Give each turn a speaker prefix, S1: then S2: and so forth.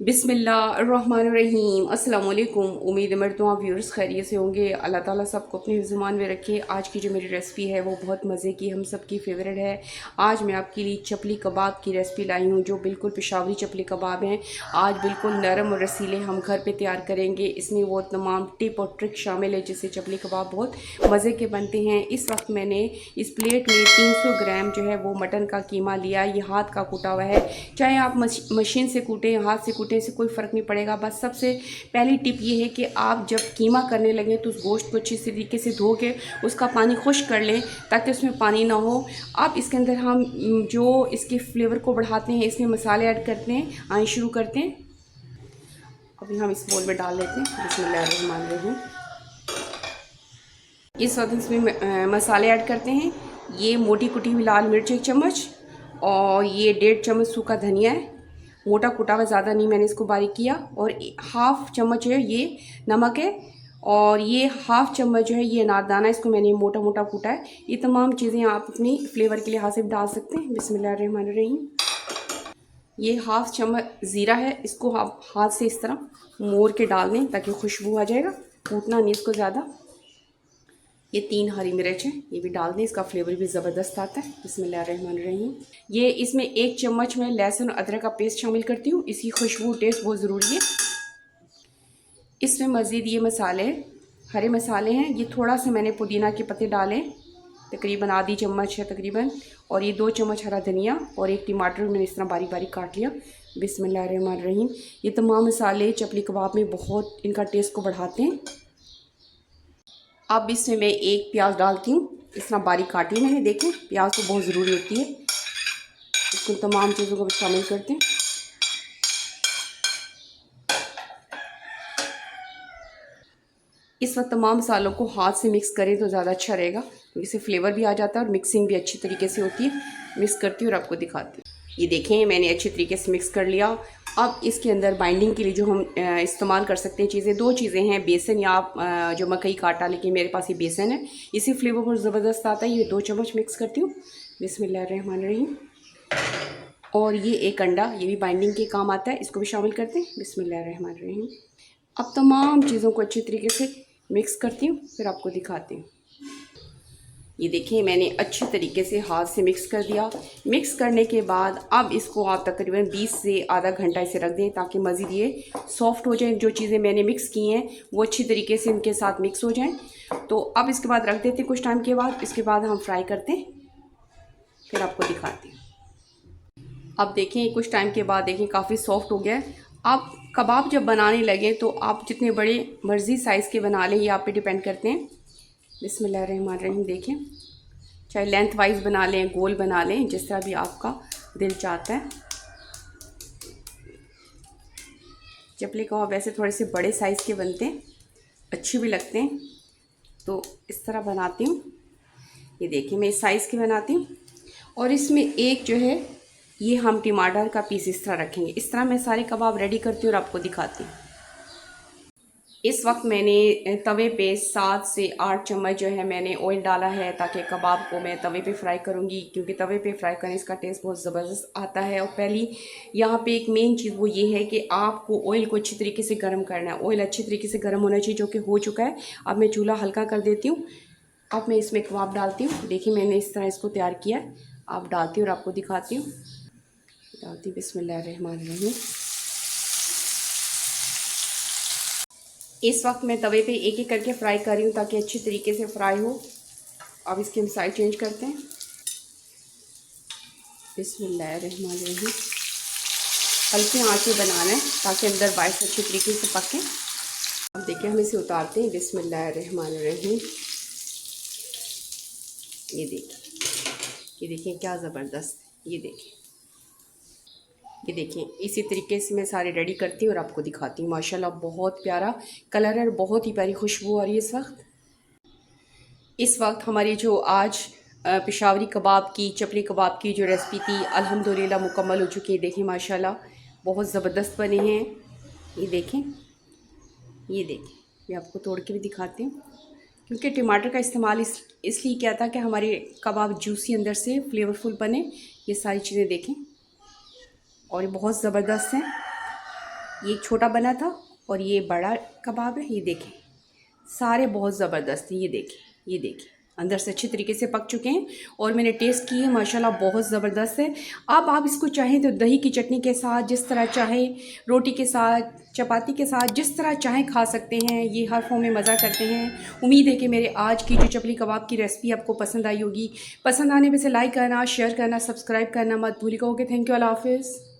S1: बिस्मिल्लाहिर्रहमानिर्रहीम। अस्सलाम वालेकुम। उम्मीद है मेरे आप व्यूअर्स खैरियत से होंगे। अल्लाह ताला सबको अपने ज़ुबान में रखे। आज की जो मेरी रेसिपी है वो बहुत मज़े की, हम सब की फेवरेट है। आज मैं आपके लिए चपली कबाब की रेसिपी लाई हूँ, जो बिल्कुल पेशावरी चपली कबाब हैं। आज बिल्कुल नरम और रसीले हम घर पे तैयार करेंगे। इसमें वो तमाम टिप और ट्रिक शामिल है जिससे चपली कबाब बहुत मज़े के बनते हैं। इस वक्त मैंने इस प्लेट में 300 ग्राम जो है वो मटन का कीमा लिया। ये हाथ का कूटा हुआ है, चाहे आप मशीन से कूटें, हाथ से कूटें, से कोई फ़र्क नहीं पड़ेगा। बस सबसे पहली टिप ये है कि आप जब कीमा करने लगें तो उस गोश्त को अच्छी तरीके से धो के उसका पानी खुश्क कर लें ताकि उसमें पानी ना हो। अब इसके अंदर हम जो इसके फ्लेवर को बढ़ाते हैं, इसमें मसाले ऐड करते हैं। आए शुरू करते हैं। अभी हम इस बोल में डाल लेते हैं। बिस्मिल्लाहिर्रहमानिर्रहीम। इस वक्त इसमें मसाले ऐड करते हैं। ये मोटी कुटी हुई लाल मिर्च 1 चम्मच, और ये 1.5 चम्मच सूखा धनिया है, मोटा कुटा हुआ, ज़्यादा नहीं मैंने इसको बारीक किया। और हाफ़ चम्मच है ये नमक है, और ये हाफ़ चम्मच जो है ये अनारदाना, इसको मैंने मोटा मोटा कूटा है। ये तमाम चीज़ें आप अपनी फ्लेवर के लिहाज से डाल सकते हैं। बिस्मिल्लाहिर्रहमानिर्रहीम। ये हाफ़ चम्मच ज़ीरा है, इसको आप हाथ से इस तरह मोड़ के डाल दें ताकि खुशबू आ जाएगा। कूटना नहीं इसको ज़्यादा। ये 3 हरी मिर्च हैं, ये भी डाल दें, इसका फ्लेवर भी ज़बरदस्त आता है। बिस्मिल्लाहिर्रहमानिर्रहीम। ये इसमें 1 चम्मच में लहसुन अदरक का पेस्ट शामिल करती हूँ, इसकी खुशबू टेस्ट बहुत ज़रूरी है। इसमें मज़ीद ये मसाले हरे मसाले हैं। ये थोड़ा सा मैंने पुदीना के पत्ते डाले, तकरीबन आधी चम्मच है तकरीबन, और ये 2 चम्मच हरा धनिया, और 1 टमाटर मैंने इस तरह बारीक बारीक काट लिया। बिस्मिल्लाहिर्रहमानिर्रहीम। ये तमाम मसाले चपली कबाब में बहुत इनका टेस्ट को बढ़ाते हैं। अब इसमें मैं 1 प्याज डालती हूँ, इस तरह बारीक काटी मैंने। देखें, प्याज तो बहुत ज़रूरी होती है। इसको तमाम चीज़ों को शामिल करते हैं। इस वक्त तमाम मसालों को हाथ से मिक्स करें तो ज़्यादा अच्छा रहेगा, क्योंकि इससे फ्लेवर भी आ जाता है और मिक्सिंग भी अच्छी तरीके से होती है। मिक्स करती हूँ और आपको दिखाती हूँ। ये देखें, मैंने अच्छी तरीके से मिक्स कर लिया। अब इसके अंदर बाइंडिंग के लिए जो हम इस्तेमाल कर सकते हैं चीज़ें, 2 चीज़ें हैं। बेसन या आप जो मकई का आटा, लेकिन मेरे पास ये बेसन है, इसी फ्लेवर बहुत ज़बरदस्त आता है। ये 2 चम्मच मिक्स करती हूँ। बिस्मिल्लाहिर्रहमानिर्रहीम। और ये 1 अंडा, ये भी बाइंडिंग के काम आता है, इसको भी शामिल करते हैं। बिस्मिल्लाहिर्रहमानिर्रहीम। अब तमाम चीज़ों को अच्छी तरीके से मिक्स करती हूँ, फिर आपको दिखाती हूँ। ये देखिए, मैंने अच्छी तरीके से हाथ से मिक्स कर दिया। मिक्स करने के बाद अब इसको आप तकरीबन 20 से आधा घंटा इसे रख दें ताकि मज़ीद ये सॉफ्ट हो जाए। जो चीज़ें मैंने मिक्स की हैं वो अच्छी तरीके से इनके साथ मिक्स हो जाएं। तो अब इसके बाद रख देते हैं कुछ टाइम के बाद। इसके बाद हम फ्राई करते हैं, फिर आपको दिखाते हैं। अब देखें, कुछ टाइम के बाद देखें काफ़ी सॉफ्ट हो गया है। आप कबाब जब बनाने लगे तो आप जितने बड़े मर्ज़ी साइज़ के बना लें, ये आप पे डिपेंड करते हैं। बिस्मिल्लाहिर्रहमानिर्रहीम। देखें, चाहे लेंथ वाइज बना लें, गोल बना लें, जिस तरह भी आपका दिल चाहता है। चपली कबाब वैसे थोड़े से बड़े साइज़ के बनते हैं, अच्छे भी लगते हैं, तो इस तरह बनाती हूँ। ये देखिए, मैं इस साइज़ के बनाती हूँ। और इसमें एक जो है ये हम टमाटर का पीस इस तरह रखेंगे। इस तरह मैं सारे कबाब रेडी करती हूँ और आपको दिखाती हूँ। इस वक्त मैंने तवे पे 7 से 8 चम्मच जो है मैंने ऑयल डाला है, ताकि कबाब को मैं तवे पे फ्राई करूँगी, क्योंकि तवे पे फ्राई करने इसका टेस्ट बहुत ज़बरदस्त आता है। और पहली यहाँ पे एक मेन चीज़ वो ये है कि आपको ऑयल को अच्छी तरीके से गर्म करना है। ऑयल अच्छी तरीके से गर्म होना चाहिए, जो कि हो चुका है। अब मैं चूल्हा हल्का कर देती हूँ। अब मैं इसमें कबाब डालती हूँ। देखिए, मैंने इस तरह इसको तैयार किया है। आप डालती हूँ और आपको दिखाती हूँ। डालती बिस्मिल्लाहिर्रहमानिर्रहीम। इस वक्त मैं तवे पे एक एक करके फ्राई कर रही हूँ ताकि अच्छी तरीके से फ्राई हो। अब इसकी हम साइड चेंज करते हैं। बिस्मिल्लाहिर्रहमानिर्रहीम। हल्की आंच में बनाना है ताकि अंदर बाइस अच्छी तरीके से पके। अब देखिए, हम इसे उतारते हैं। बिस्मिल्लाहिर्रहमानिर्रहीम। ये देखिए क्या ज़बरदस्त। ये देखिए, ये देखिए, इसी तरीके से मैं सारे रेडी करती हूँ और आपको दिखाती हूँ। माशाल्लाह बहुत प्यारा कलर है और बहुत ही प्यारी खुशबू आ रही है इस वक्त हमारी जो आज पेशावरी कबाब की, चपली कबाब की जो रेसिपी थी, अल्हम्दुलिल्लाह मुकम्मल हो चुकी है। देखें, माशाल्लाह बहुत ज़बरदस्त बने हैं। ये देखें, ये देखें, मैं आपको तोड़ के भी दिखाती हूँ। क्योंकि टमाटर का इस्तेमाल इसलिए किया था कि हमारे कबाब जूसी अंदर से फ्लेवरफुल बने। ये सारी चीज़ें देखें, और ये बहुत ज़बरदस्त हैं। ये एक छोटा बना था और ये बड़ा कबाब है। ये देखें, सारे बहुत ज़बरदस्त हैं। ये देखें, ये देखें, अंदर से अच्छी तरीके से पक चुके हैं और मैंने टेस्ट किए, माशाल्लाह बहुत ज़बरदस्त है। अब आप इसको चाहें तो दही की चटनी के साथ, जिस तरह चाहें, रोटी के साथ, चपाती के साथ, जिस तरह चाहें खा सकते हैं। ये हर फॉर्म में मज़ा करते हैं। उम्मीद है कि मेरे आज की जो चपली कबाब की रेसिपी आपको पसंद आई होगी। पसंद आने में से लाइक करना, शेयर करना, सब्सक्राइब करना मत भूलिएगा। ओके, थैंक यू, अल्लाह हाफिज़।